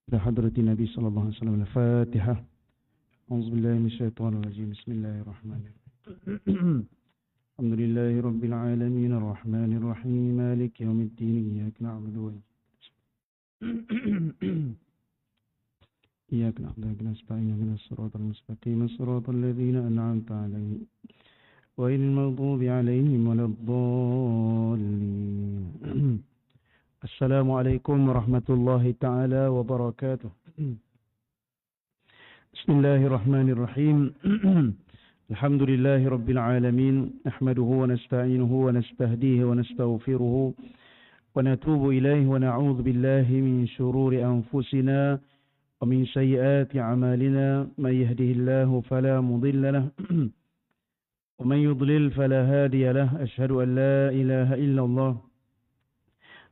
بحضرة النبي صلى الله عليه وسلم الفاتحة. أعوذ بالله من الشيطان الرجيم. بسم الله الرحمن الرحيم. الحمد لله رب العالمين الرحمن الرحيم مالك يوم الدين إياك نعبد إياك نعبد نستعين من الصراط المستقيم صراط الذين أنعمت عليهم غير المغضوب عليهم ولا الضالين. السلام عليكم ورحمة الله تعالى وبركاته. بسم الله الرحمن الرحيم. الحمد لله رب العالمين، نحمده ونستعينه ونستهديه ونستغفره ونتوب إليه ونعوذ بالله من شرور أنفسنا ومن سيئات أعمالنا. من يهده الله فلا مضل له ومن يضلل فلا هادي له. أشهد أن لا إله إلا الله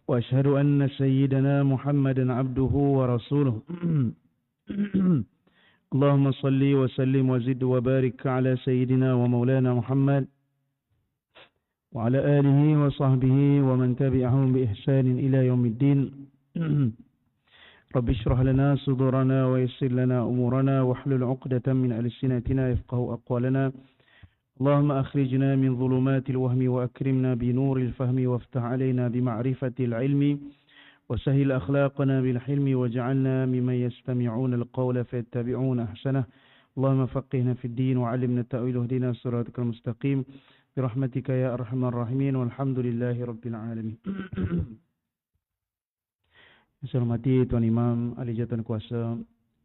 وأشهد أن سيدنا محمدا عبده ورسوله. اللهم صل وسلم وزد وبارك على سيدنا ومولانا محمد وعلى آله وصحبه ومن تبعهم بإحسان إلى يوم الدين. رب اشرح لنا صدورنا ويسر لنا أمورنا واحلل عقدة من ألسنتنا يفقه أقوالنا. اللهم أخرجنا من ظلمات الوهم وأكرمنا بنور الفهم وافتح علينا بمعرفة العلم وسهل أخلاقنا بالحلم واجعلنا ممن يستمعون القول فيتبعون أحسنه. اللهم فقهنا في الدين وعلمنا التأويل واهدنا صراطك المستقيم برحمتك يا أرحم الراحمين والحمد لله رب العالمين. Saya hormati Tuan Imam, ahli jawatan kuasa,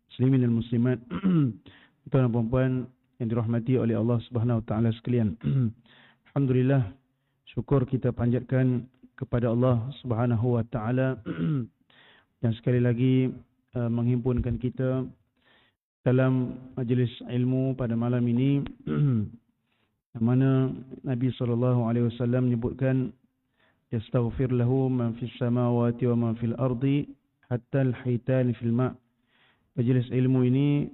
muslimin dan muslimat, tuan dan puan yang dirahmati oleh Allah Subhanahu Wa Taala sekalian. Alhamdulillah, syukur kita panjatkan kepada Allah Subhanahu Wa Taala yang sekali lagi menghimpunkan kita dalam majlis ilmu pada malam ini, yang mana Nabi SAW menyebutkan yastaghfir lahu man fis samawati wa man fil ardi hatta al-hitan fil ma'. Majlis ilmu ini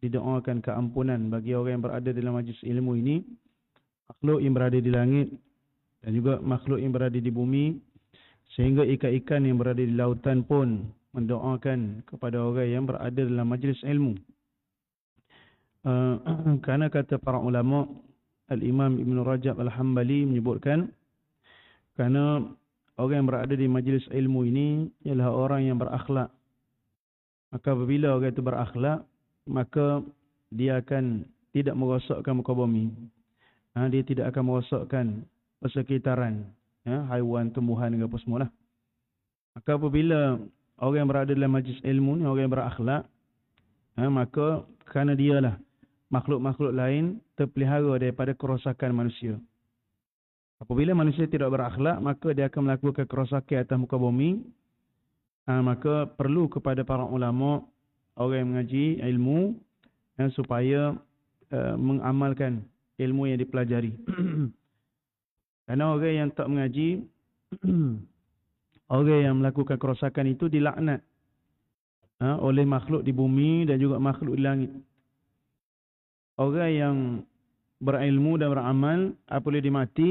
didoakan keampunan bagi orang yang berada dalam majlis ilmu ini, makhluk yang berada di langit dan juga makhluk yang berada di bumi, sehingga ikan-ikan yang berada di lautan pun mendoakan kepada orang yang berada dalam majlis ilmu. Kerana kata para ulama, Al-Imam Ibn Rajab Al-Hambali menyebutkan, kerana orang yang berada di majlis ilmu ini ialah orang yang berakhlak. Maka apabila orang itu berakhlak, maka dia akan tidak merosakkan muka bumi. Dia tidak akan merosakkan persekitaran, haiwan, tumbuhan dan apa semualah. Maka apabila orang yang berada dalam majlis ilmu ni orang yang berakhlak, maka kerana dialah makhluk-makhluk lain terpelihara daripada kerosakan manusia. Apabila manusia tidak berakhlak, maka dia akan melakukan kerosakan atas muka bumi. Maka perlu kepada para ulama, orang yang mengaji ilmu, supaya mengamalkan ilmu yang dipelajari. Kerana orang yang tak mengaji, orang yang melakukan kerosakan itu dilaknat oleh makhluk di bumi dan juga makhluk di langit. Orang yang berilmu dan beramal, apabila dia mati,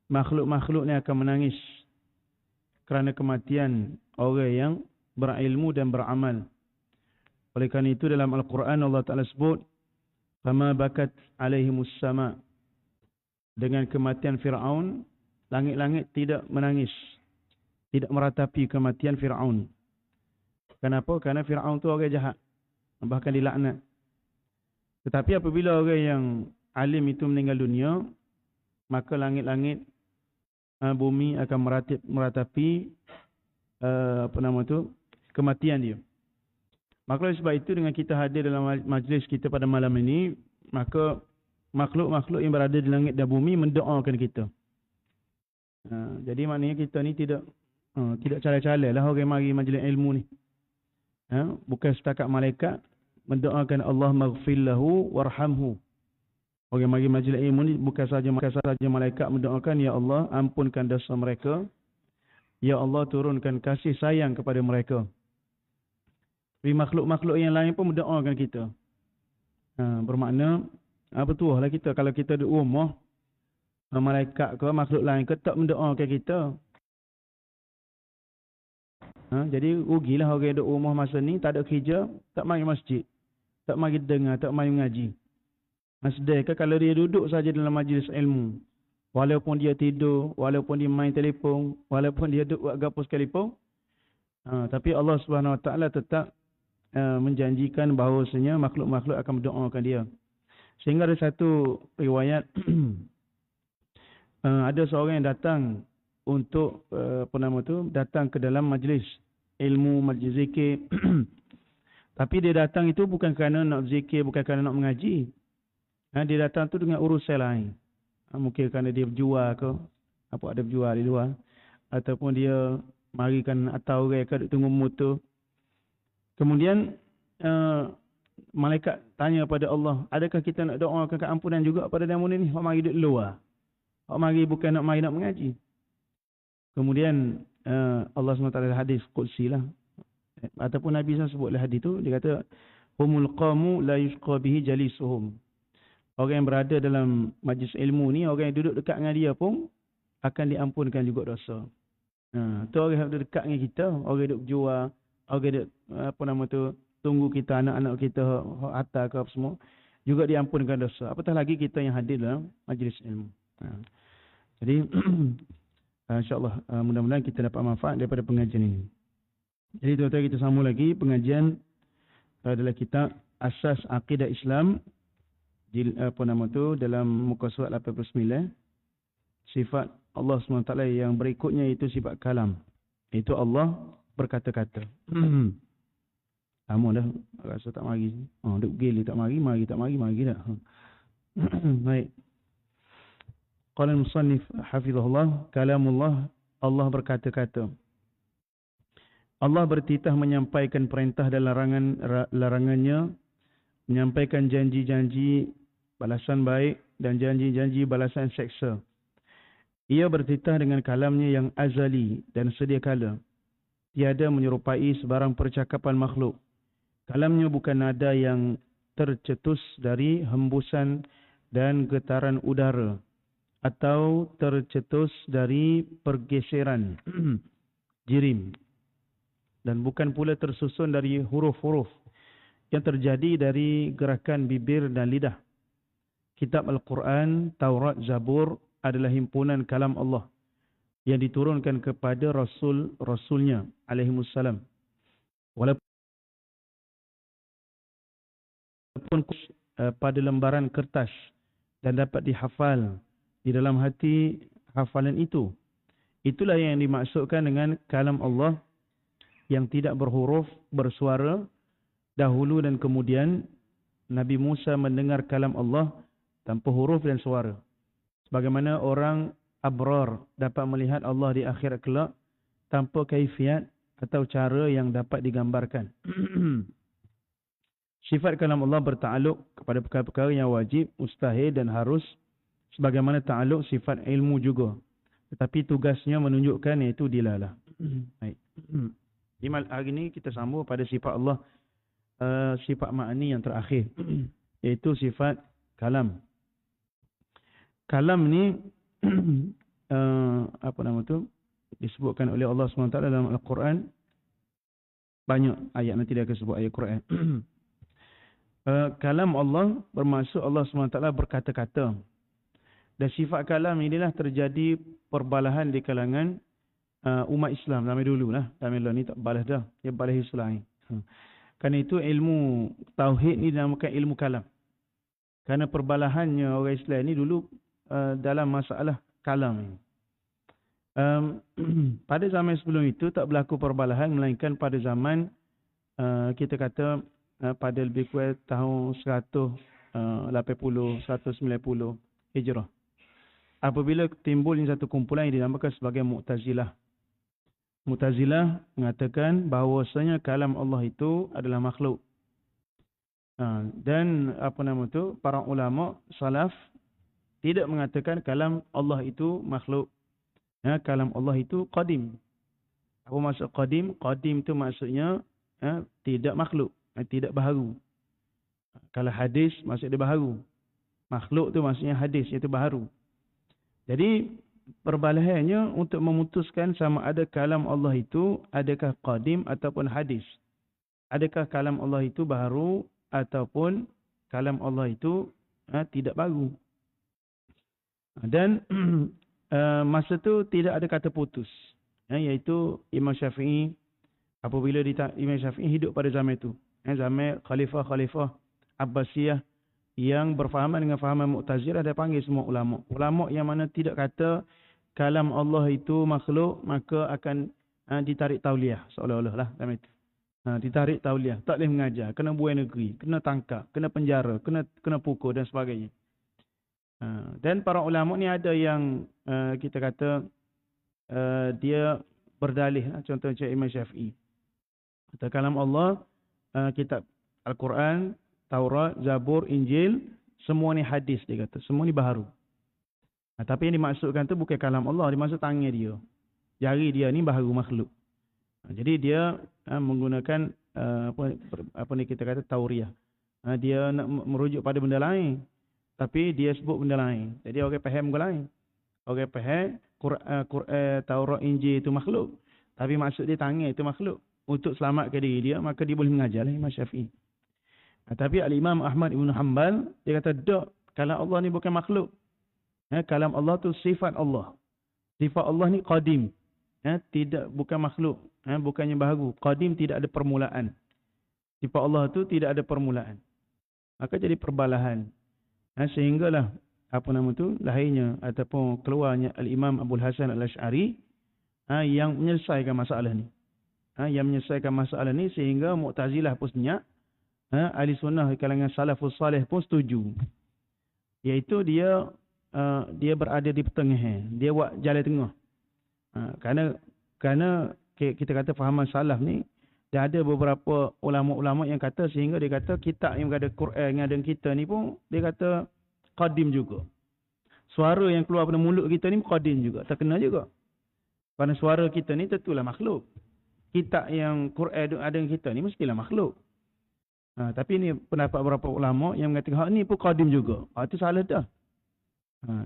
makhluk-makhluk ni akan menangis kerana kematian orang yang berilmu dan beramal. Oleh kerana itu dalam Al-Quran Allah Ta'ala sebut, "Fama bakat alaihimus sama." Dengan kematian Fir'aun, langit-langit tidak menangis, tidak meratapi kematian Fir'aun. Kenapa? Kerana Fir'aun tu orang jahat, bahkan dilaknat. Tetapi apabila orang yang alim itu meninggal dunia, maka langit-langit, bumi akan meratapi kematian dia. Maka oleh sebab itu, dengan kita hadir dalam majlis kita pada malam ini, maka makhluk-makhluk yang berada di langit dan bumi mendoakan kita. Jadi maknanya kita ni tidak calai-calai lah orang mari majlis ilmu ni. Bukan setakat malaikat mendoakan Allah maghfir lahu warhamhu. Orang mari majlis ilmu ni bukan saja malaikat mendoakan, ya Allah ampunkan dosa mereka, ya Allah turunkan kasih sayang kepada mereka. Tapi makhluk-makhluk yang lain pun mendoakan kita. Bermakna betul lah kita kalau kita di rumah, malaikat ke makhluk lain ke tak mendoakan kita, Jadi rugilah orang yang duduk rumah masa ni, tak ada kerja, tak mari masjid, tak mari dengar, tak mari mengaji. Sedangkan kalau dia duduk saja dalam majlis ilmu, walaupun dia tidur, walaupun dia main telefon, walaupun dia duduk buat gapo sekalipun, tapi Allah Subhanahu Wa Taala tetap menjanjikan bahawasanya makhluk-makhluk akan mendoakan dia. Sehingga ada satu riwayat ada seorang yang datang untuk datang ke dalam majlis ilmu, majlis zikir. Tapi dia datang itu bukan kerana nak zikir, bukan kerana nak mengaji. Dia datang tu dengan urusan lain. Mungkin kerana dia berjual ke, apa ada berjual di luar, ataupun dia marikan atau orang ke tunggu motor. Kemudian malaikat tanya pada Allah, adakah kita nak doakan keampunan juga pada demo ni? Hak mari duduk luar. Hak mari bukan nak mari nak mengaji. Kemudian Allah SWT hadis Qudsi lah. Ataupun Nabi SAW sebutlah hadis tu, dia kata, humul qamu la yusqa bihi jalisuhum. Orang yang berada dalam majlis ilmu ni, orang yang duduk dekat dengan dia pun akan diampunkan juga dosa. Tu orang yang duduk dekat dengan kita, orang yang duduk berjual, orang yang duduk tunggu kita, anak-anak kita atas ke apa semua, juga diampunkan dosa. Apatah lagi kita yang hadir dalam majlis ilmu. Jadi insyaAllah mudah-mudahan kita dapat manfaat daripada pengajian ini. Jadi tuan-tuan, kita sambung lagi pengajian adalah kitab Asas Aqidah Islam dalam muka surat 89. Sifat Allah SWT yang berikutnya itu sifat kalam. Itu Allah berkata-kata. Lama dah rasa tak mari. Duk gili tak mari dah. Baik. Qala al-musannif hafizahullah, kalamullah, Allah berkata-kata. Allah bertitah menyampaikan perintah dan larangannya, menyampaikan janji-janji balasan baik dan janji-janji balasan seksa. Ia bertitah dengan kalamnya yang azali dan sedia kala, tiada menyerupai sebarang percakapan makhluk. Kalamnya bukan nada yang tercetus dari hembusan dan getaran udara, atau tercetus dari pergeseran jirim, dan bukan pula tersusun dari huruf-huruf yang terjadi dari gerakan bibir dan lidah. Kitab Al-Quran, Taurat, Zabur adalah himpunan kalam Allah yang diturunkan kepada Rasul-Rasulnya alaihimussalam. Walaupun pada lembaran kertas dan dapat dihafal di dalam hati hafalan itu. Itulah yang dimaksudkan dengan kalam Allah yang tidak berhuruf, bersuara. Dahulu dan kemudian Nabi Musa mendengar kalam Allah tanpa huruf dan suara. Sebagaimana orang abrar dapat melihat Allah di akhirat kelak tanpa kaifiat atau cara yang dapat digambarkan. Sifat kalam Allah bertakluk kepada perkara-perkara yang wajib, mustahil dan harus, sebagaimana takluk sifat ilmu juga. Tetapi tugasnya menunjukkan iaitu dilalah. Baik. Hari ini kita sambung pada sifat Allah, sifat ma'ani yang terakhir, iaitu sifat kalam. Kalam ni disebutkan oleh Allah SWT dalam Al-Quran. Banyak ayat, nanti dia akan sebut ayat Quran. Kalam Allah bermaksud Allah SWT berkata-kata. Dan sifat kalam inilah terjadi perbalahan di kalangan umat Islam zaman dulu lah. Zaman dulu ni tak balas dah, dia balas Islam ni. Kerana itu ilmu tauhid ni dinamakan ilmu kalam. Kerana perbalahannya orang Islam ni dulu dalam masalah kalam ni. Pada zaman sebelum itu tak berlaku perbalahan, melainkan pada zaman kita kata pada lebih kurang tahun 180, 190 Hijrah. Apabila timbul satu kumpulan yang dinamakan sebagai Mu'tazilah. Mu'tazilah mengatakan bahawasanya kalam Allah itu adalah makhluk. Dan para ulama salaf tidak mengatakan kalam Allah itu makhluk. Kalam Allah itu qadim. Apa maksud qadim? Qadim itu maksudnya tidak makhluk, tidak baharu. Kalau hadis maksud dia baharu. Makhluk tu maksudnya hadis, iaitu baharu. Jadi perbalahannya untuk memutuskan sama ada kalam Allah itu adakah qadim ataupun hadis. Adakah kalam Allah itu baru ataupun kalam Allah itu tidak baru. Dan masa tu tidak ada kata putus. Iaitu Imam Syafi'i, apabila Imam Syafi'i hidup pada zaman itu. Zaman khalifah-khalifah Abbasiyah yang berfahaman dengan fahaman Mu'tazilah, dia panggil semua ulama. Ulama yang mana tidak kata kalam Allah itu makhluk, maka akan ditarik tauliah seolah-olah lah zaman itu. Ditarik tauliah, tak boleh mengajar, kena buai negeri, kena tangkap, kena penjara, kena pukul dan sebagainya. Dan para ulama ni ada yang kita kata dia berdalih, contohnya Imam Syafi'i. Kata kalam Allah, kitab Al-Quran, Taurat, Zabur, Injil, semua ni hadis dia kata, semua ni baharu. Tapi yang dimaksudkan tu bukan kalam Allah, dimaksud tangan dia. Jari dia ni baharu makhluk. Jadi dia menggunakan apa ni kita kata tauriah. Dia nak merujuk pada benda lain, tapi dia sebut benda lain. Jadi orang faham benda lain. Orang faham Quran, Taurat, Injil itu makhluk, tapi maksud dia tangan itu makhluk. Untuk selamatkan diri dia, maka dia boleh mengajar lah Imam Syafi'i. Tapi Al-Imam Ahmad Ibn Hanbal, dia kata, tak, kalam Allah ni bukan makhluk. Kalam Allah tu sifat Allah. Sifat Allah ni qadim. Bukan makhluk. Bukannya baharu. Qadim tidak ada permulaan. Sifat Allah tu tidak ada permulaan. Maka jadi perbalahan. Sehinggalah, lahirnya ataupun keluarnya Al-Imam Abul Hasan Al-Asy'ari yang menyelesaikan masalah ni. Yang menyelesaikan masalah ni sehingga Mu'tazilah pun senyap. Ahli sunnah kalangan salafus salih pun setuju. Iaitu dia berada di pertengahan. Dia buat jalan tengah. Kerana kita kata fahaman salaf ni, dia ada beberapa ulama-ulama yang kata, sehingga dia kata kitab yang ada Quran yang ada kita ni pun dia kata qadim juga. Suara yang keluar pada mulut kita ni qadim juga, terkena juga. Kerana suara kita ni tentulah makhluk. Kitab yang Quran ada yang kita ni mestilah makhluk. Tapi ni pendapat beberapa ulama yang mengatakan hak ni pun qadim juga. Itu salah dah.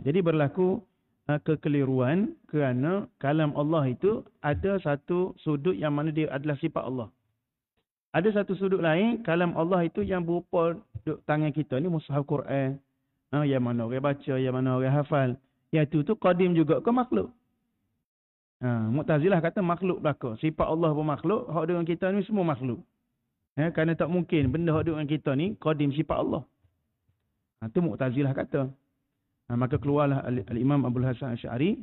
Jadi berlaku kekeliruan kerana kalam Allah itu ada satu sudut yang mana dia adalah sifat Allah. Ada satu sudut lain, kalam Allah itu yang berupa tangan kita ni mushaf Quran. Yang mana orang baca, yang mana orang hafal. Yang itu qadim juga ke makhluk. Mu'tazilah kata makhluk belaka. Sifat Allah pun makhluk, hak dengan kita ni semua makhluk. Kerana tak mungkin benda hak dengan kita ni qadim sifat Allah. Itu Mu'tazilah kata. Maka keluarlah Al-Imam Abul Hasan Asy'ari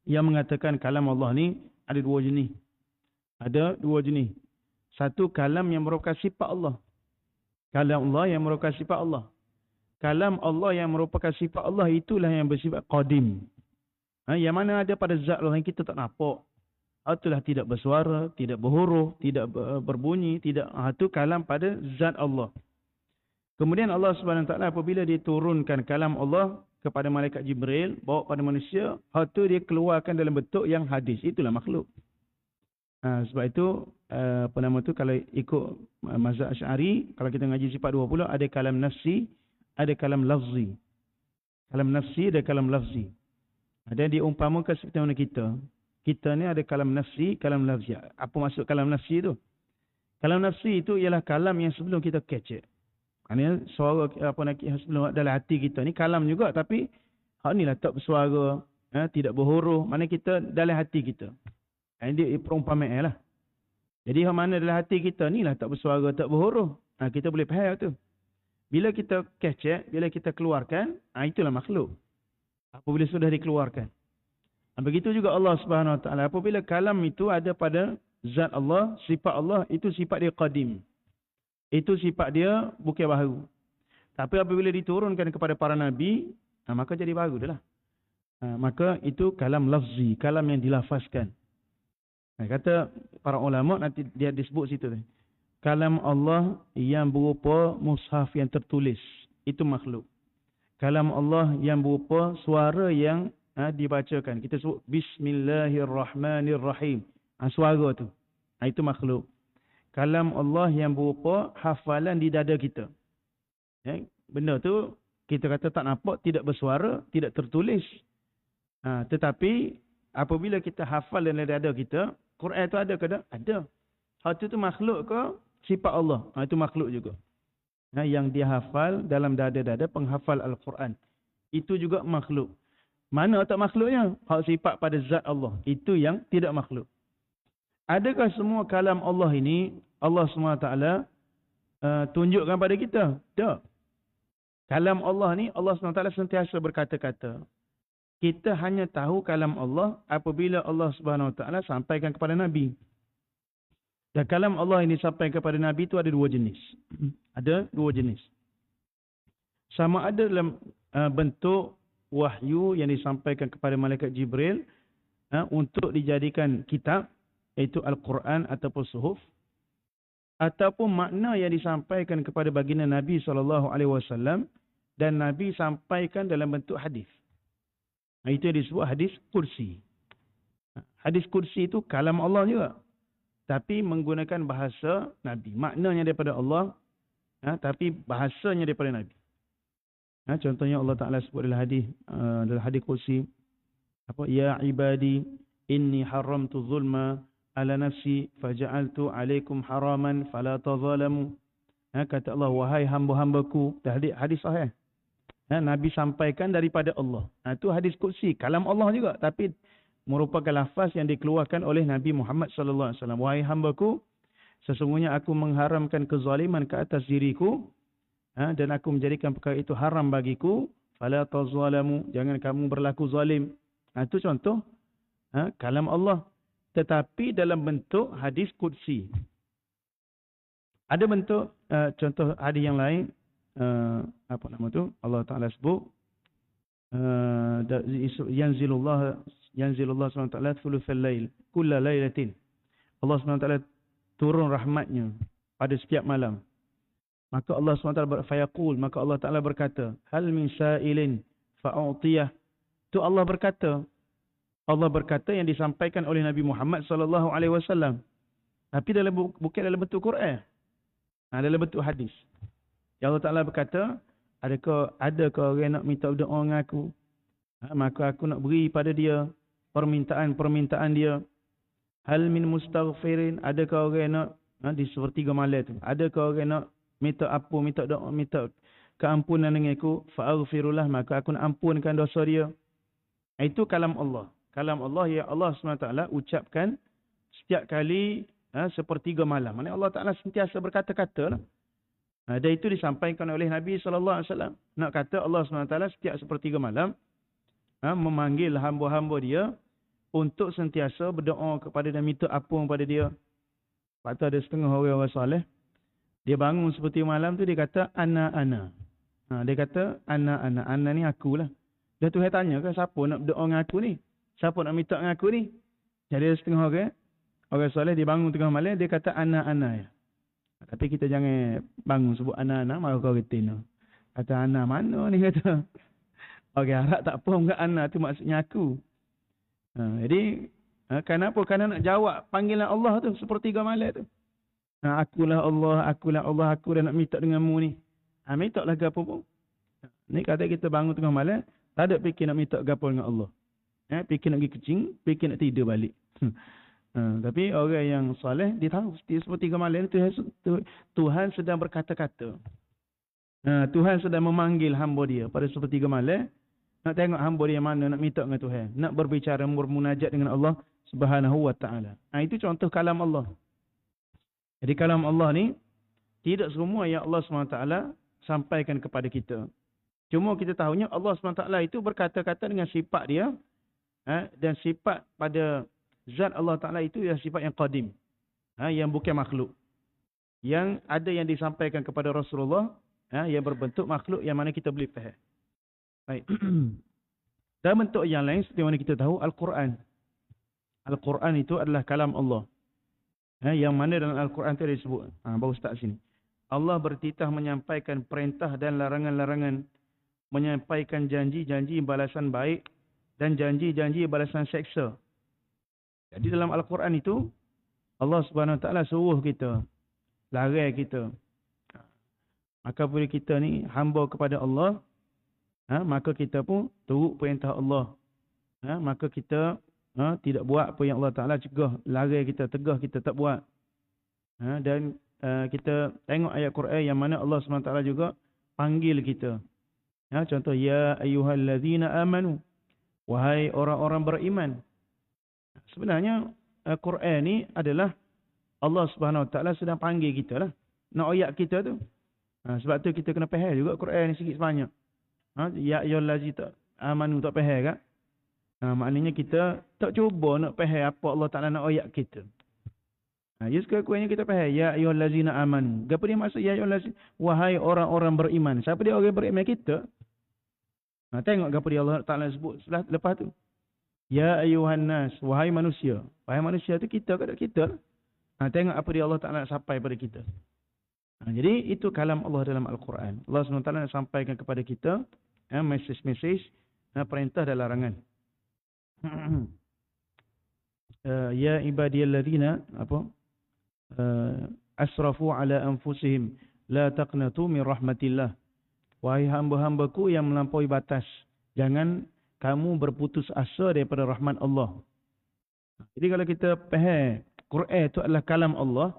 yang mengatakan kalam Allah ni ada dua jenis. Ada dua jenis. Satu kalam yang merupakan sifat Allah. Kalam Allah yang merupakan sifat Allah. Kalam Allah yang merupakan sifat Allah itulah yang bersifat qadim. Yang mana ada pada zat Allah yang kita tak nampak. Itulah tidak bersuara, tidak berhuruf, tidak berbunyi, tidak. Itu kalam pada zat Allah. Kemudian Allah Subhanahu Wa Taala apabila dia turunkan kalam Allah kepada malaikat Jibril, bawa pada manusia, itu dia keluarkan dalam bentuk yang hadis. Itulah makhluk. Sebab itu, kalau ikut mazhab Asy'ari, kalau kita ngaji sifat 20, ada kalam nafsi, ada kalam lafzi. Kalam nafsi, ada kalam lafzi. Ada diumpamakan seperti mana kita. Kita ni ada kalam nafsi, kalam lafzi. Apa maksud kalam nafsi itu? Kalam nafsi itu ialah kalam yang sebelum kita kecek. Kerana suara sebelum dalam hati kita ni kalam juga, tapi hak ni lah tak bersuara, tidak berhuruf, mana kita dalam hati kita. Ini perumpamaan lah. Jadi hak mana dalam hati kita ni lah tak bersuara, tak berhuruf. Kita boleh faham tu. Bila kita kecek, bila kita keluarkan, itulah makhluk. Apabila sudah dikeluarkan. Begitu juga Allah Subhanahu Wa Taala. Apabila kalam itu ada pada zat Allah, sifat Allah, itu sifat dia qadim. Itu sifat dia bukan baharu. Tapi apabila diturunkan kepada para nabi, maka jadi baharu dah lah. Maka itu kalam lafzi, kalam yang dilafazkan. Kata para ulama, nanti dia disebut situ. Kalam Allah yang berupa mushaf yang tertulis, itu makhluk. Kalam Allah yang berupa suara yang dibacakan. Kita sebut Bismillahirrahmanirrahim. Suara tu. Itu makhluk. Kalam Allah yang berupa hafalan di dada kita. Benda tu kita kata tak nampak, tidak bersuara, tidak tertulis. Tetapi apabila kita hafal dalam dada kita, Quran itu ada ke tak? Ada. Hal itu makhluk ke sifat Allah? Itu makhluk juga. Yang dia hafal dalam dada-dada penghafal Al-Quran. Itu juga makhluk. Mana tak makhluknya? Hak sifat pada zat Allah. Itu yang tidak makhluk. Adakah semua kalam Allah ini Allah SWT tunjukkan pada kita? Tak. Kalam Allah ni Allah SWT sentiasa berkata-kata. Kita hanya tahu kalam Allah apabila Allah SWT sampaikan kepada Nabi. Dan kalam Allah ini sampai kepada Nabi itu ada dua jenis. Ada dua jenis. Sama ada dalam bentuk wahyu yang disampaikan kepada malaikat Jibril untuk dijadikan kitab, iaitu Al-Quran ataupun suhuf, ataupun makna yang disampaikan kepada baginda Nabi SAW dan Nabi sampaikan dalam bentuk hadis. Itu yang disebut hadis kursi. Hadis kursi itu kalam Allah juga, tapi menggunakan bahasa Nabi. Maknanya daripada Allah, tapi bahasanya daripada Nabi. Contohnya Allah Ta'ala sebut dalam hadis kursi, ya ibadi inni haramtu zulma ala nafsi faja'altu alaikum haraman fala tazalamu. Kata Allah, wahai hamba-hambaku. Hadis sahih. Nabi sampaikan daripada Allah. Itu hadis kursi, kalam Allah juga, tapi merupakan lafaz yang dikeluarkan oleh Nabi Muhammad sallallahu alaihi wasallam. Wahai hambaku, sesungguhnya aku mengharamkan kezaliman ke atas diriku, dan aku menjadikan perkara itu haram bagiku. Fala tazalamu, jangan kamu berlaku zalim. Itu contoh kalam Allah, tetapi dalam bentuk hadis qudsi. Ada bentuk contoh hadis yang lain, Allah Taala sebut yanzilullah SWT thuluthal lail kulla lailatin. Allah SWT turun rahmatnya pada setiap malam. Maka Allah SWT fayaqul, maka Allah Ta'ala berkata, hal min sa'ilin fa'u'tiyah. Itu Allah berkata. Allah berkata yang disampaikan oleh Nabi Muhammad SAW. Tapi bukan dalam bentuk Quran. Dalam bentuk hadis. Ya Allah Ta'ala berkata, adakah orang nak minta doa dengan aku? Maka aku nak beri pada dia permintaan dia. Hal min mustaghfirin, adakah orang nak di sepertiga malam tu, adakah orang nak minta apa, minta doa, minta keampunan dengan aku, fa'aghfirullah, maka aku nak ampunkan dosa dia. Itu kalam Allah. Kalam Allah yang Allah SWT ucapkan setiap kali sepertiga malam. Maksudnya Allah Ta'ala sentiasa berkata-kata. Dan itu disampaikan oleh Nabi SAW. Nak kata Allah SWT setiap sepertiga malam memanggil hamba-hamba dia untuk sentiasa berdoa kepada dan minta ampun kepada dia. Lepas tu ada setengah orang soleh, dia bangun seperti malam tu, dia kata ana. Dia kata ana ni akulah. Dah Tuhan tanya kan, siapa nak berdoa dengan aku ni? Siapa nak minta dengan aku ni? Jadi ada setengah orang soleh, dia bangun tengah malam, dia kata ana ya. Tapi kita jangan bangun sebut ana, maka kau retin. Kata ana mana ni kata. Orang Arab tak faham ke ana tu maksudnya aku. Jadi kenapa? Kerana nak jawab panggilan Allah tu sepertiga malam tu. Akulah Allah, aku dah nak minta denganmu ni. Minta lah gapo pun. Ni kata kita bangun tengah malam, tak ada fikir nak minta gapo dengan Allah. Fikir nak pergi kecing, fikir nak tidur balik. Tapi orang yang soleh, dia tahu sepertiga malam ni Tuhan sedang berkata-kata. Tuhan sedang memanggil hamba dia pada sepertiga malam. Nak tengok hamba dia mana nak minta dengan Tuhan, nak berbicara, bermunajat dengan Allah Subhanahu wa taala. Itu contoh kalam Allah. Jadi kalam Allah ni tidak semua yang Allah SWT sampaikan kepada kita. Cuma kita tahunya Allah SWT itu berkata-kata dengan sifat dia, dan sifat pada zat Allah Ta'ala itu ialah sifat yang qadim, yang bukan makhluk. Yang ada yang disampaikan kepada Rasulullah, yang berbentuk makhluk yang mana kita boleh faham. Baik. Dalam bentuk yang lain, seperti mana kita tahu, Al-Quran. Al-Quran itu adalah kalam Allah. Yang mana dalam Al-Quran itu disebut, baru start sini. Allah bertitah menyampaikan perintah dan larangan-larangan, menyampaikan janji-janji balasan baik dan janji-janji balasan seksa. Jadi dalam Al-Quran itu, Allah Subhanahu Wa Taala suruh kita, larang kita. Maka bila kita ni hamba kepada Allah, maka kita pun turut perintah Allah. maka kita tidak buat apa yang Allah Ta'ala cegah, larang kita, tegah kita tak buat. Dan kita tengok ayat Quran yang mana Allah SWT juga panggil kita. Contoh, ya ayyuhallazina amanu, wahai orang-orang beriman. Sebenarnya Quran ni adalah Allah Subhanahu Wa Taala sedang panggil kita lah, nak ayat kita tu. Sebab tu kita kena faham juga Quran ni sikit sebanyak. Ya ayyuhallazina amanu tak faham kan? Maknanya kita tak cuba nak faham apa Allah Taala nak ayat kita. Ya sekurang-kurangnya kita faham ya ayyuhallazina amanu. Apa dia maksud ya ayyuhallazina? Wahai orang-orang beriman. Siapa dia orang beriman kita? Tengok apa dia Allah Taala sebut lepas tu. Ya ayyuhan nas, wahai manusia. Wahai manusia tu kita ke tak kita? Tengok apa dia Allah Taala nak sampai pada kita. Jadi itu kalam Allah dalam Al-Quran. Allah SWT nak sampaikan kepada kita mesej-mesej, perintah dan larangan. Ya ibadiyalladzina asrafu ala anfusihim la taqnatu min rahmatillah. Wahai hamba-hambaku yang melampaui batas, jangan kamu berputus asa daripada rahmat Allah. Jadi kalau kita faham Quran itu adalah kalam Allah,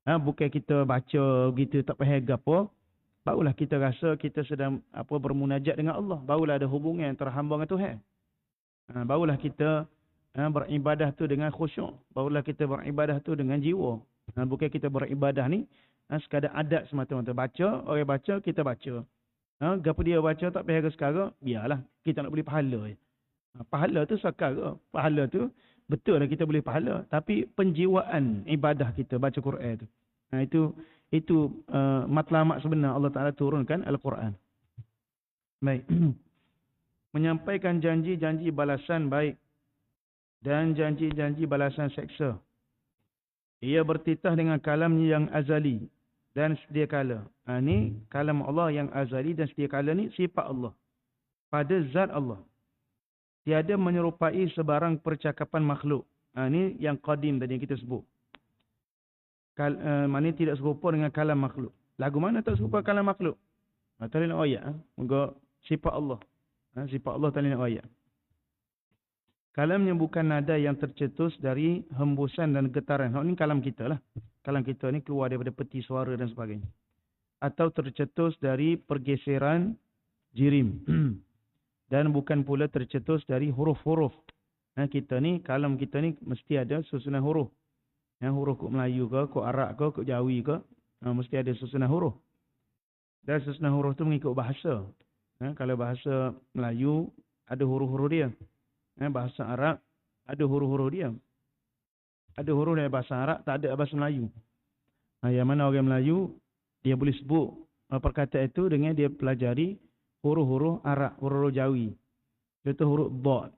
bukan kita baca begitu tak faham apa, barulah kita rasa kita sedang bermunajat dengan Allah, barulah ada hubungan antara hamba dengan Tuhan. Barulah kita beribadah tu dengan khusyuk, barulah kita beribadah tu dengan jiwa. Bukan kita beribadah ni sekadar adat semata-mata, baca, orang baca, kita baca. Gapo dia baca tak faham sekarang, biarlah, kita nak beli pahala. Pahala tu sekarang, pahala tu betul lah kita boleh pahala, tapi penjiwaan ibadah kita baca Quran tu. Itu matlamat sebenar Allah Taala turunkan Al-Quran. Baik. Menyampaikan janji-janji balasan baik dan janji-janji balasan seksa. Ia bertitah dengan kalamnya yang azali dan sedia kala. Ini kalam Allah yang azali dan sedia kala ni sifat Allah. Pada zat Allah. Tiada menyerupai sebarang percakapan makhluk. Ini yang qadim tadi yang kita sebut. Maknanya tidak serupa dengan kalam makhluk. Lagu mana tak serupa kalam makhluk? Tadi nak ayat. Moga sifat Allah. Sifat Allah tadi nak ayat. Kalamnya bukan nada yang tercetus dari hembusan dan getaran. Ini kalam kita lah. Kalam kita ni keluar daripada peti suara dan sebagainya. Atau tercetus dari pergeseran jirim. Dan bukan pula tercetus dari huruf-huruf. Kita ni, kalam kita ni mesti ada susunan huruf. Huruf kok Melayu ke, kok Arab ke, kok Jawi ke. Mesti ada susunan huruf. Dan susunan huruf tu mengikut bahasa. Kalau bahasa Melayu, ada huruf-huruf dia. Bahasa Arab, ada huruf-huruf dia. Ada huruf dari bahasa Arab, tak ada bahasa Melayu. Yang mana orang Melayu, dia boleh sebut perkataan itu dengan dia pelajari huruf-huruf Arab, huruf-huruf Jawi. Contoh huruf dot.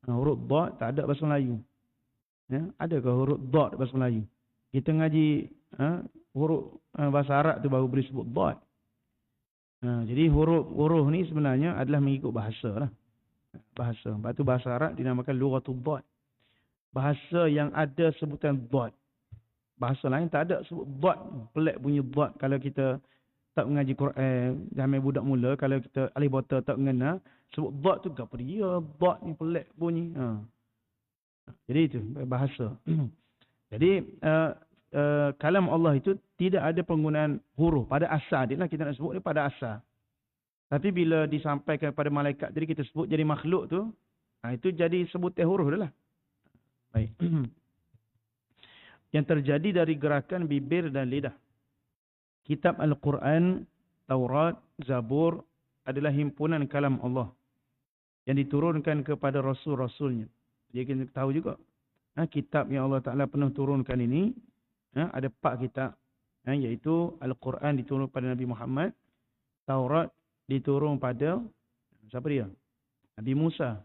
Huruf dot tak ada bahasa Melayu. Adakah huruf dot bahasa Melayu? Kita ngaji huruf bahasa Arab tu baru boleh sebut dot. Jadi huruf ni sebenarnya adalah mengikut bahasa lah. Bahasa. Lepas tu bahasa Arab dinamakan lughatul dot. Bahasa yang ada sebutan dot. Bahasa lain tak ada sebut dot. Pelik bunyi dot. Kalau kita tak mengaji Quran, zaman budak mula, kalau kita alif bata tak mengenal, sebut dot tu apa dia? Dot ni pelik bunyi. Jadi itu bahasa. Jadi kalam Allah itu tidak ada penggunaan huruf pada asal dia lah, kita nak sebut dia pada asal. Tapi bila disampaikan kepada malaikat jadi kita sebut jadi makhluk tu, itu jadi sebutan huruf dah lah. Baik. Yang terjadi dari gerakan bibir dan lidah. Kitab Al-Quran, Taurat, Zabur adalah himpunan kalam Allah yang diturunkan kepada Rasul-Rasulnya. Jadi kita tahu juga, kitab yang Allah Ta'ala pernah turunkan ini, ada 4 kitab. Iaitu Al-Quran diturun pada Nabi Muhammad, Taurat diturun pada, siapa dia? Nabi Musa.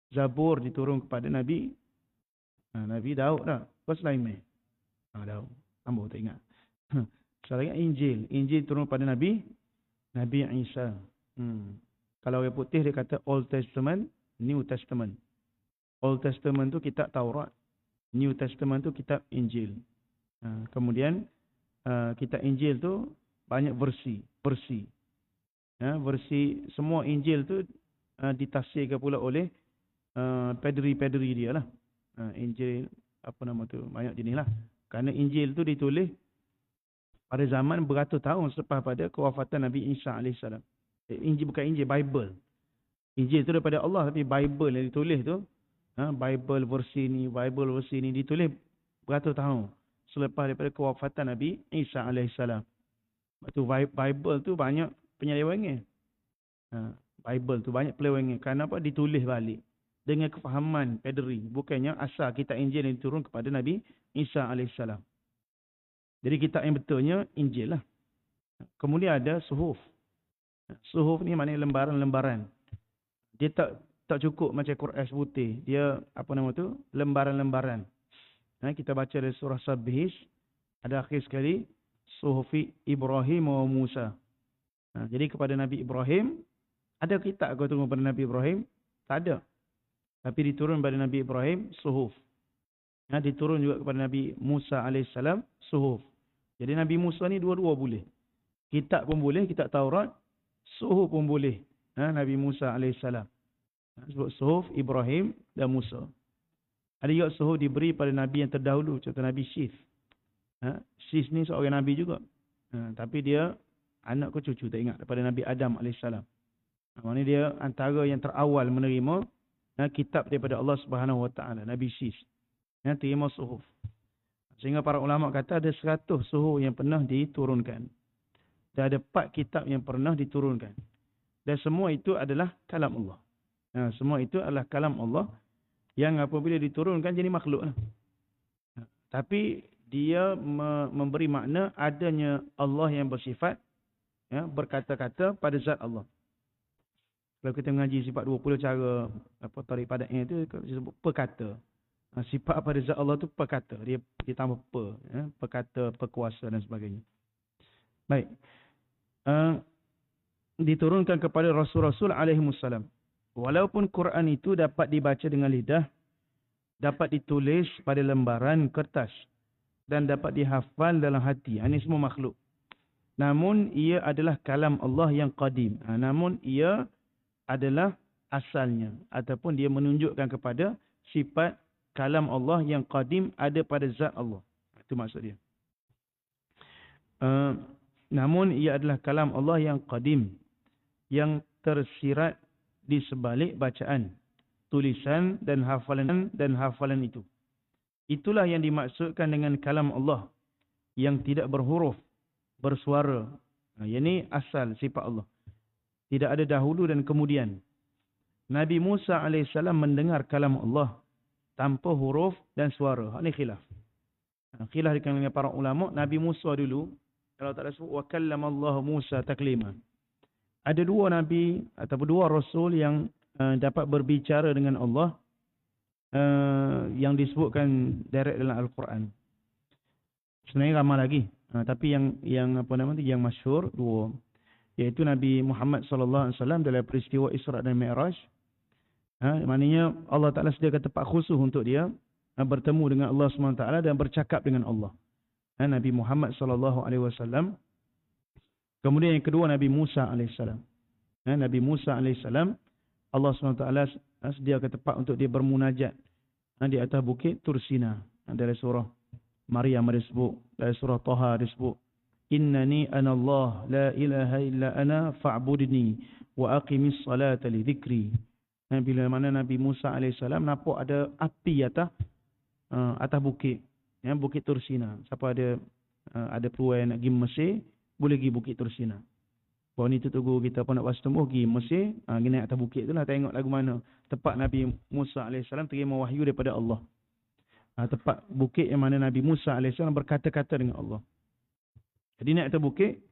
Zabur diturun kepada Nabi Daud dah. Apa Sulaiman? Daud. Tambah tak ingat. Selanjutnya Injil turun pada Nabi Isa. Kalau orang putih dia kata Old Testament, New Testament. Old Testament tu kitab Taurat. New Testament tu kitab Injil. Kemudian kitab Injil tu banyak versi. Versi semua Injil tu ditafsirkan pula oleh pederi dia lah. Injil apa nama tu, banyak jenis lah. Kerana Injil tu ditulis pada zaman beratus tahun selepas pada kewafatan Nabi Isa AS. Injil bukan Injil, Bible. Injil tu daripada Allah, tapi Bible yang ditulis tu, Bible versi ni ditulis beratus tahun selepas daripada kewafatan Nabi Isa AS. Sebab tu Bible tu banyak penyelewengan. Bible tu banyak penyelewengan. Kenapa? Ditulis balik dengan kefahaman pederi. Bukannya asal kitab Injil yang diturun kepada Nabi Isa AS. Jadi kitab yang betulnya Injil lah. Kemudian ada suhuf. Suhuf ni maknanya lembaran-lembaran. Dia tak cukup macam Quran putih. Dia apa nama tu? Lembaran-lembaran. Kita baca dari surah Sabihis. Ada akhir sekali. Suhufi Ibrahim wa Musa. Jadi kepada Nabi Ibrahim. Ada kitab kau tunggu pada Nabi Ibrahim? Tak ada. Tapi diturun pada Nabi Ibrahim, suhuf. Diturun juga kepada Nabi Musa AS, suhuf. Jadi Nabi Musa ni dua-dua boleh. Kitab pun boleh, kitab Taurat. Suhuf pun boleh. Nabi Musa AS. Sebut suhuf Ibrahim dan Musa. Ada juga suhuf diberi pada Nabi yang terdahulu. Contoh Nabi Syith. Syith ni seorang Nabi juga. Tapi dia anak ke cucu, tak ingat, daripada Nabi Adam AS. Maksudnya dia antara yang terawal menerima kitab daripada Allah Subhanahu Wa Taala, Nabi Syith. Terima suhuf. Sehingga para ulama kata ada 100 suhuf yang pernah diturunkan. Dan ada 4 kitab yang pernah diturunkan. Dan semua itu adalah kalam Allah. Semua itu adalah kalam Allah yang apabila diturunkan jadi makhluk lah. Tapi dia memberi makna adanya Allah yang bersifat berkata-kata pada zat Allah. Kalau kita mengaji sifat 20 cara tarik padatnya itu disebut perkata. Sifat pada zat Allah tu perkata. Dia tambah perkata, perkuasa dan sebagainya. Baik. Diturunkan kepada Rasul-Rasul alaihimussalam. Walaupun Quran itu dapat dibaca dengan lidah, dapat ditulis pada lembaran kertas dan dapat dihafal dalam hati. Ini semua makhluk. Namun ia adalah kalam Allah yang qadim. Namun ia adalah asalnya ataupun dia menunjukkan kepada sifat kalam Allah yang qadim ada pada zat Allah. Itu maksud dia. Namun ia adalah kalam Allah yang qadim yang tersirat di sebalik bacaan, tulisan dan hafalan itu. Itulah yang dimaksudkan dengan kalam Allah yang tidak berhuruf, bersuara. Ini asal sifat Allah. Tidak ada dahulu dan kemudian. Nabi Musa AS mendengar kalam Allah tanpa huruf dan suara. Ini khilaf. Khilaf di kalangan para ulama. Nabi Musa dulu, kalau tak ada sebut, wa kallamallahu Musa taklima. Ada 2 Nabi ataupun 2 Rasul yang dapat berbicara dengan Allah yang disebutkan direct dalam Al-Quran. Sebenarnya ramai lagi. Tapi yang masyhur 2. Iaitu Nabi Muhammad SAW dalam peristiwa Isra' dan Mi'raj. Maknanya Allah Ta'ala sediakan tempat khusus untuk dia bertemu dengan Allah SWT dan bercakap dengan Allah. Nabi Muhammad SAW. Kemudian yang kedua Nabi Musa AS. Nabi Musa AS, Allah SWT sediakan tempat untuk dia bermunajat di atas bukit Tursina. Dari surah Maryam disebut, dari surah Taha disebut, Innani anallah la ilaha illa ana fa'budni wa aqimis salata li dhikri. Bila mana Nabi Musa AS nampak ada api atas bukit, bukit Tursina. Siapa ada peluang nak pergi Mesir, boleh pergi bukit Tursina. Bahawa ni tu tunggu kita pun nak pas tumbuh pergi Mesir, naik atas bukit tu lah, tengok lagu mana tempat Nabi Musa AS terima wahyu daripada Allah. Tempat bukit yang mana Nabi Musa AS berkata-kata dengan Allah. Jadi naik atas bukit,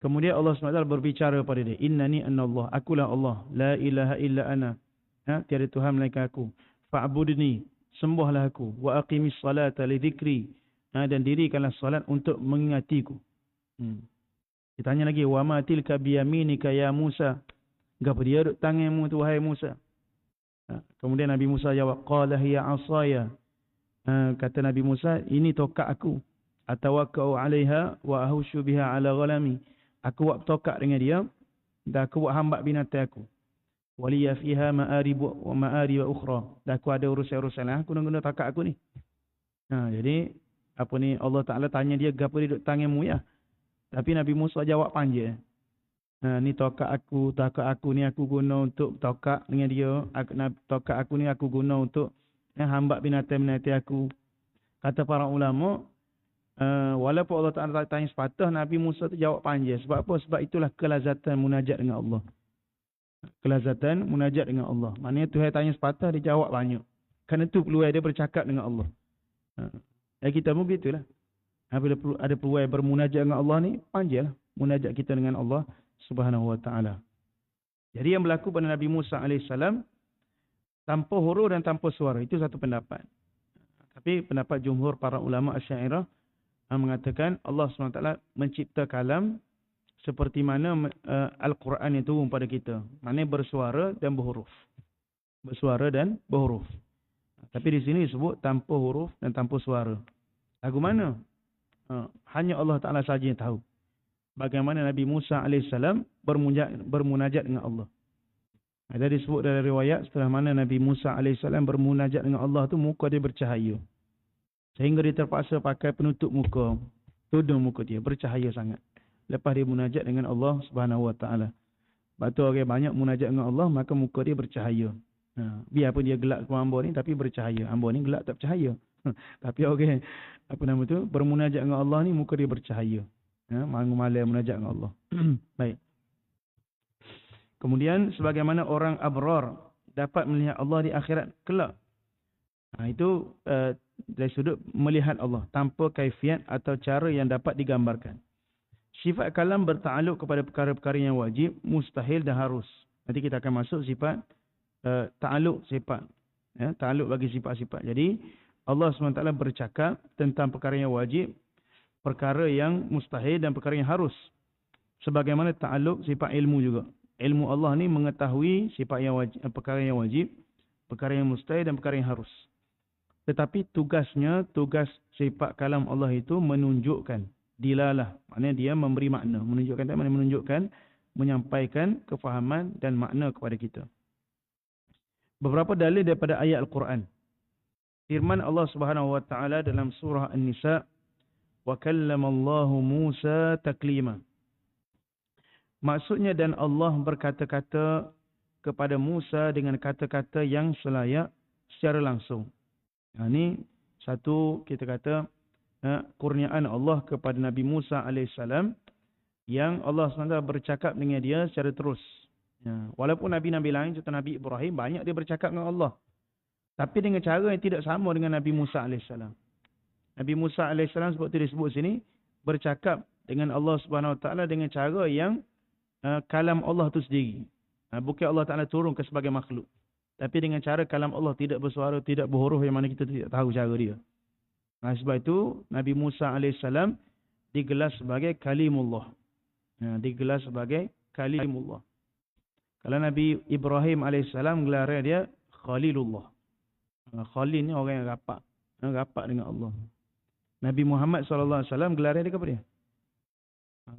kemudian Allah SWT berbicara pada dia, Innani anallah, akulah Allah, la ilaha illa ana, tiada Tuhan melainkan aku, fa'budni, sembahlah aku, wa aqimis salata li dhikri, dan dirikanlah salat untuk mengingatiku. Ditanya lagi, wa ma tilka biyaminika ya Musa, apa dia duduk tanganmu tu wahai Musa? Kemudian Nabi Musa jawab, qala hiya asaya, kata Nabi Musa, ini tokak aku, atawakkau 'alaiha wa ahushu biha 'ala ghalami. Aku buat tokak dengan dia dan aku buat hambat binatang aku. Waliya fiha ma'arib wa ma'arib ukhra. Dan aku ada urusan-urusan lah, aku nak guna takat aku ni. Jadi apa ni, Allah Taala tanya dia gapo dia duk tanganmu ya. Tapi Nabi Musa jawab panjang. Ni takat aku ni aku guna untuk takat dengan dia. Takat aku ni aku guna untuk hamba binatang-binatang aku. Kata para ulama, walaupun Allah Taala tanya sepatah, Nabi Musa tu jawab panjang. Sebab apa? Sebab itulah kelazatan munajat dengan Allah. Kelazatan munajat dengan Allah. Maknanya Tuhan tanya sepatah, dia jawab banyak. Kerana tu peluang dia bercakap dengan Allah. Kita pun begitulah. Apabila ada peluang bermunajat dengan Allah ni, panjanglah munajat kita dengan Allah Subhanahu wa taala. Jadi yang berlaku pada Nabi Musa alaihissalam tanpa huruf dan tanpa suara, itu satu pendapat. Tapi pendapat jumhur para ulama Asy'ariyah mengatakan Allah SWT mencipta kalam seperti mana Al-Quran itu turun pada kita. Maknanya bersuara dan berhuruf. Bersuara dan berhuruf. Tapi di sini disebut tanpa huruf dan tanpa suara. Lagu mana? Hanya Allah Ta'ala saja yang tahu. Bagaimana Nabi Musa AS bermunajat dengan Allah. Ada disebut dalam riwayat setelah mana Nabi Musa AS bermunajat dengan Allah tu, muka dia bercahaya. Sehingga dia terpaksa pakai penutup muka. Tudung muka dia bercahaya sangat. Lepas dia munajat dengan Allah Subhanahu Wa Ta'ala. Sebab tu orang banyak munajat dengan Allah, maka muka dia bercahaya. Biarpun dia gelap ke hamba ni, tapi bercahaya. Hamba ni gelap tak bercahaya. Tapi orang bermunajat dengan Allah ni, muka dia bercahaya. Malam munajat dengan Allah. Baik. Kemudian sebagaimana orang abrar dapat melihat Allah di akhirat kelak. Itu dari sudut melihat Allah tanpa kaifiat atau cara yang dapat digambarkan. Sifat kalam bertakluk kepada perkara-perkara yang wajib, mustahil dan harus. Nanti kita akan masuk sifat ta'aluk sifat. Ta'aluk bagi sifat-sifat. Jadi Allah SWT bercakap tentang perkara yang wajib, perkara yang mustahil dan perkara yang harus. Sebagaimana ta'aluk sifat ilmu juga. Ilmu Allah ni mengetahui sifat yang wajib, perkara yang wajib, perkara yang mustahil dan perkara yang harus. Tetapi tugas sifat kalam Allah itu menunjukkan dilalah. Maknanya dia memberi makna. Menunjukkan, menyampaikan kefahaman dan makna kepada kita. Beberapa dalil daripada ayat Al-Quran. Firman Allah Subhanahu wa taala dalam surah An-Nisa, "Wa kallamallahu Musa taklima." Maksudnya, dan Allah berkata-kata kepada Musa dengan kata-kata yang selayak secara langsung. Ini satu kita kata kurniaan Allah kepada Nabi Musa alaihissalam, yang Allah SWT bercakap dengan dia secara terus. Walaupun Nabi-Nabi lain, contoh Nabi Ibrahim, banyak dia bercakap dengan Allah. Tapi dengan cara yang tidak sama dengan Nabi Musa AS. Nabi Musa AS seperti disebut sini, bercakap dengan Allah Subhanahu Wa Taala dengan cara yang kalam Allah itu sendiri. Bukan Allah Ta'ala turun ke sebagai makhluk. Tapi dengan cara kalam Allah tidak bersuara, tidak berhuruf, yang mana kita tidak tahu cara dia. Sebab itu Nabi Musa AS digelar sebagai kalimullah. Digelar sebagai kalimullah. Kalau Nabi Ibrahim AS gelar dia Khalilullah. Khalil ni orang yang rapat dengan Allah. Nabi Muhammad SAW gelar dia apa dia?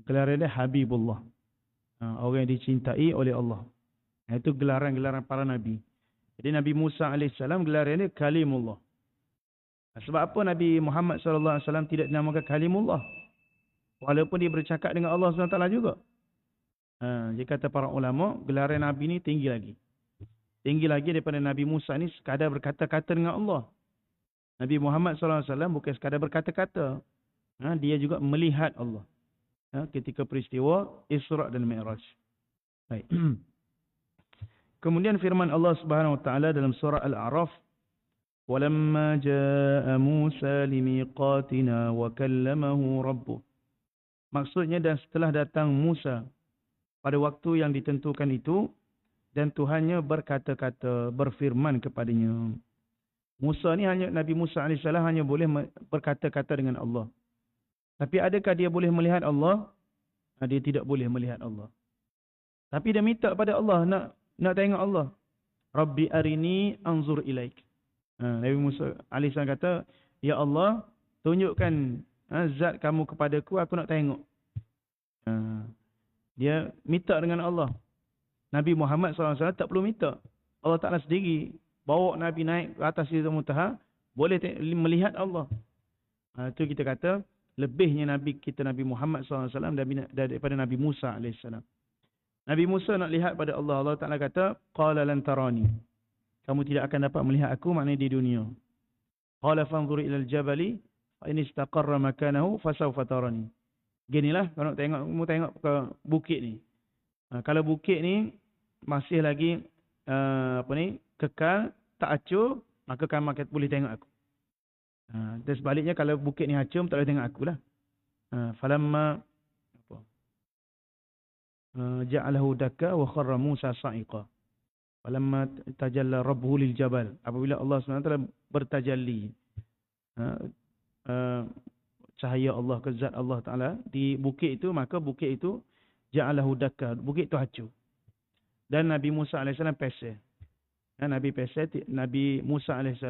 Gelar dia Habibullah. Orang yang dicintai oleh Allah. Itu gelaran-gelaran para Nabi. Jadi Nabi Musa AS gelar dia Kalimullah. Sebab apa Nabi Muhammad SAW tidak dinamakan Kalimullah? Walaupun dia bercakap dengan Allah SWT juga. Dia kata para ulama, gelaran Nabi ni tinggi lagi. Tinggi lagi daripada Nabi Musa ni sekadar berkata-kata dengan Allah. Nabi Muhammad SAW bukan sekadar berkata-kata. Dia juga melihat Allah. Ketika peristiwa Isra' dan Mi'raj. Baik. Kemudian firman Allah Subhanahu Wa Taala dalam surah Al-A'raf, "Walamma jaa'a Musa limiqatina wa kallamahu rabbuh." Maksudnya, dan setelah datang Musa pada waktu yang ditentukan itu, dan Tuhannya berkata-kata, berfirman kepadanya. Musa ni Nabi Musa AS hanya boleh berkata-kata dengan Allah. Tapi adakah dia boleh melihat Allah? Dia tidak boleh melihat Allah. Tapi dia minta pada Allah, nak tengok Allah. Rabbi arini anzur ilaik. Nabi Musa AS kata, "Ya Allah, tunjukkan zat kamu kepadaku, aku nak tengok." Dia minta dengan Allah. Nabi Muhammad SAW tak perlu minta. Allah Ta'ala sendiri bawa Nabi naik ke atas Sidratul Muntaha, boleh melihat Allah. Itu kita kata lebihnya Nabi kita Nabi Muhammad SAW daripada Nabi Musa AS. Nabi Musa nak lihat pada Allah. Allah Ta'ala kata, Qala lan tarani. Kamu tidak akan dapat melihat aku, maknanya di dunia. Qala fanzur ilal jabali, fa in istaqarra makanahu fasawfa tarani. Ginilah, kalau kamu tengok ke bukit ni. Kalau bukit ni masih lagi kekal, tak acur, maka kamu boleh tengok aku. Dan sebaliknya kalau bukit ni acur, tak boleh tengok aku lah. Falamma ja'alahu dakka wa kharra Musa sa'iqa. Falamma tajalla rabbuhu lil jabal. Apabila Allah SWT bertajalli, cahaya Allah ke zat Allah Ta'ala di bukit itu, maka bukit itu ja'alahu dakka, bukit itu hancur. Dan Nabi Musa AS pesel. Nabi Musa AS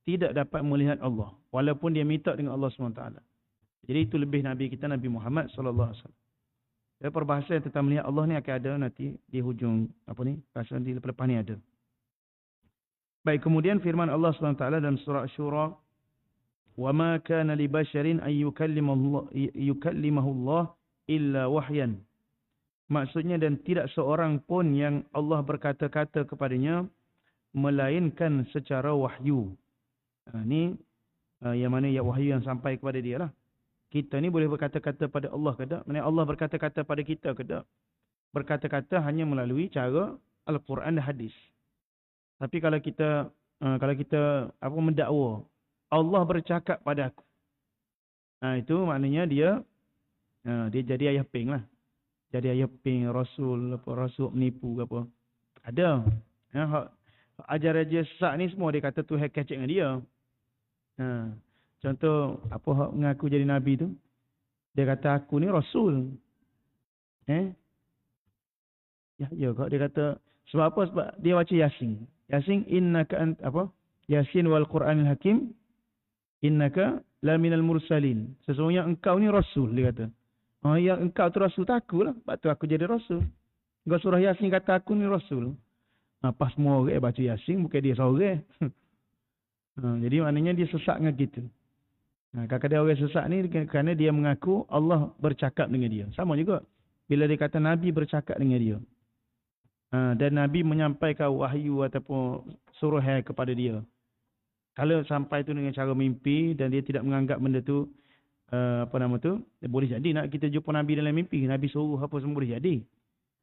tidak dapat melihat Allah, walaupun dia minta dengan Allah SWT. Jadi itu lebih Nabi kita Nabi Muhammad SAW. Jadi perbahasan tentang melihat Allah ni akan ada nanti di hujung rasa nanti lepas ni ada. Baik, kemudian firman Allah SWT dalam surah Syura, wa ma kana li basharin an yukallimahu Allah illa wahyan. Maksudnya, dan tidak seorang pun yang Allah berkata-kata kepadanya melainkan secara wahyu. Ini yang mana ya wahyu yang sampai kepada dia lah. Kita ni boleh berkata-kata pada Allah ke tak? Maksudnya Allah berkata-kata pada kita ke tak? Berkata-kata hanya melalui cara Al-Quran dan hadis. Tapi kalau kita mendakwa Allah bercakap pada aku, itu maknanya dia jadi ayah ping lah. Jadi ayah ping rasul menipu ke apa. Ada. Ajar-ajar sesat ni semua dia kata Tuhan kecek dengan dia. Contoh apa mengaku jadi nabi tu, dia kata aku ni rasul. Ya kok dia kata sebab apa? Sebab dia baca Yasin. Yasin innaka Yasin wal Quranil Hakim innaka laminal mursalin. Sesungguhnya engkau ni rasul, dia kata. Yang engkau tu rasul tak akulah. Sebab tu aku jadi rasul. Engkau surah Yasin kata aku ni rasul. Pas semua orang baca Yasin, bukan dia seorang. Jadi maknanya dia sesat dengan kita. Kadang-kadang orang sesat ni kerana dia mengaku Allah bercakap dengan dia. Sama juga bila dia kata Nabi bercakap dengan dia. Dan Nabi menyampaikan wahyu ataupun suruhan kepada dia. Kalau sampai tu dengan cara mimpi dan dia tidak menganggap benda tu boleh jadi nak kita jumpa Nabi dalam mimpi, Nabi suruh apa semua boleh jadi.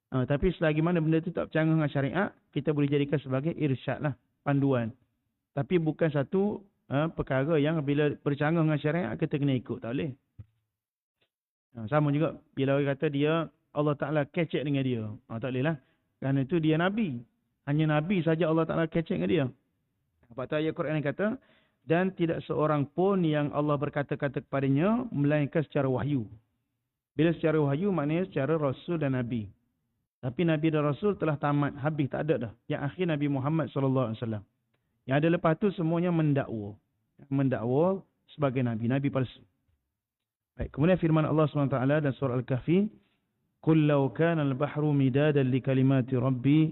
Tapi selagi mana benda tu tak bercanggah dengan syariat, kita boleh jadikan sebagai irsyad lah, panduan. Tapi bukan satu perkara yang bila bercanggah dengan syariat kita kena ikut, tak boleh. Sama juga bila orang kata dia Allah Ta'ala kecek dengan dia, tak boleh lah. Kerana itu dia Nabi. Hanya Nabi saja Allah Ta'ala kecek dengan dia. Sebab tu ayat Quran yang kata, dan tidak seorang pun yang Allah berkata-kata kepadanya melainkan secara wahyu. Bila secara wahyu maknanya secara Rasul dan Nabi. Tapi Nabi dan Rasul telah tamat, habis, tak ada dah. Yang akhir Nabi Muhammad SAW. Yang ada lepas tu semuanya mendakwa. Mendakwa sebagai Nabi. Nabi palsu. Baik, kemudian firman Allah SWT dan surah Al-Kahfi, Qul law kana al-bahru midadan li kalimati Rabbi,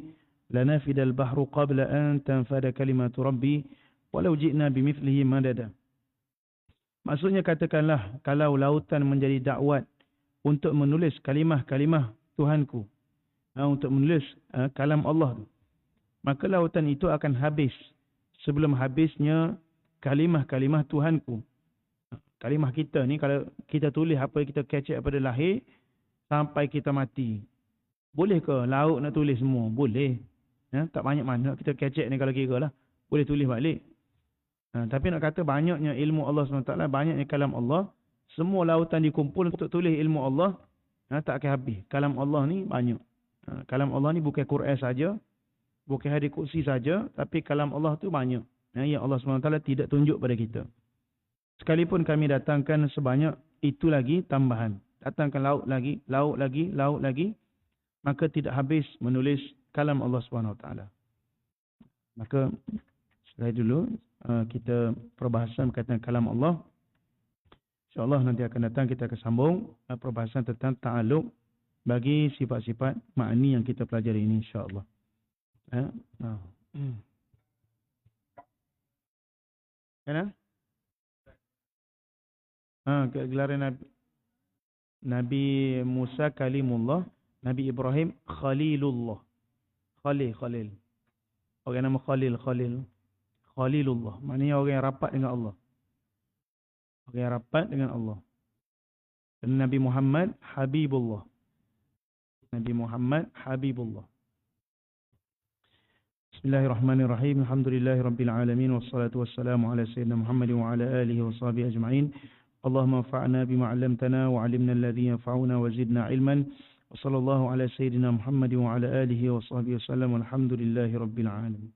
lanafida al-bahru qabla an tanfada kalimatu Rabbi, walau ji'na bimithlihi madada. Maksudnya katakanlah, kalau lautan menjadi dakwat untuk menulis kalimah-kalimah Tuhanku, untuk menulis kalam Allah tu, maka lautan itu akan habis sebelum habisnya kalimah-kalimah Tuhanku. Kalimah kita ni kalau kita tulis apa yang kita kecek pada lahir sampai kita mati, boleh ke laut nak tulis semua? Boleh. Tak banyak mana kita kecek ni kalau kira lah, boleh tulis balik. Tapi nak kata banyaknya ilmu Allah SWT, banyaknya kalam Allah, semua lautan dikumpul untuk tulis ilmu Allah, tak akan habis. Kalam Allah ni banyak. Kalam Allah ni bukan Quran saja, bukan hadis kursi saja, tapi kalam Allah tu banyak. Yang Allah SWT tidak tunjuk pada kita. Sekalipun kami datangkan sebanyak itu lagi tambahan. Datangkan laut lagi, maka tidak habis menulis kalam Allah SWT. Maka sekali dulu kita perbahasan berkaitan kalam Allah. InsyaAllah nanti akan datang kita akan sambung perbahasan tentang ta'aluk bagi sifat-sifat ma'ani yang kita pelajari ini insya-Allah. Kan? Gelaran Nabi Musa Kalimullah, Nabi Ibrahim Khalilullah. Khalil. Orang nama Khalilullah. Maknanya orang yang rapat dengan Allah. Orang yang rapat dengan Allah. Dan Nabi Muhammad Habibullah. Bismillahirrahmanirrahim. Alhamdulillahirabbil alamin wassalatu wassalamu ala sayyidina Muhammad wa ala alihi wa sahbihi ajma'in. Allahumma anfa'na bima 'allamtana wa 'allimna alladhi yanfa'una wa zidna 'ilman. Wa sallallahu ala sayyidina Muhammad wa ala alihi wa sahbihi wasallam. Alhamdulillahirabbil alamin.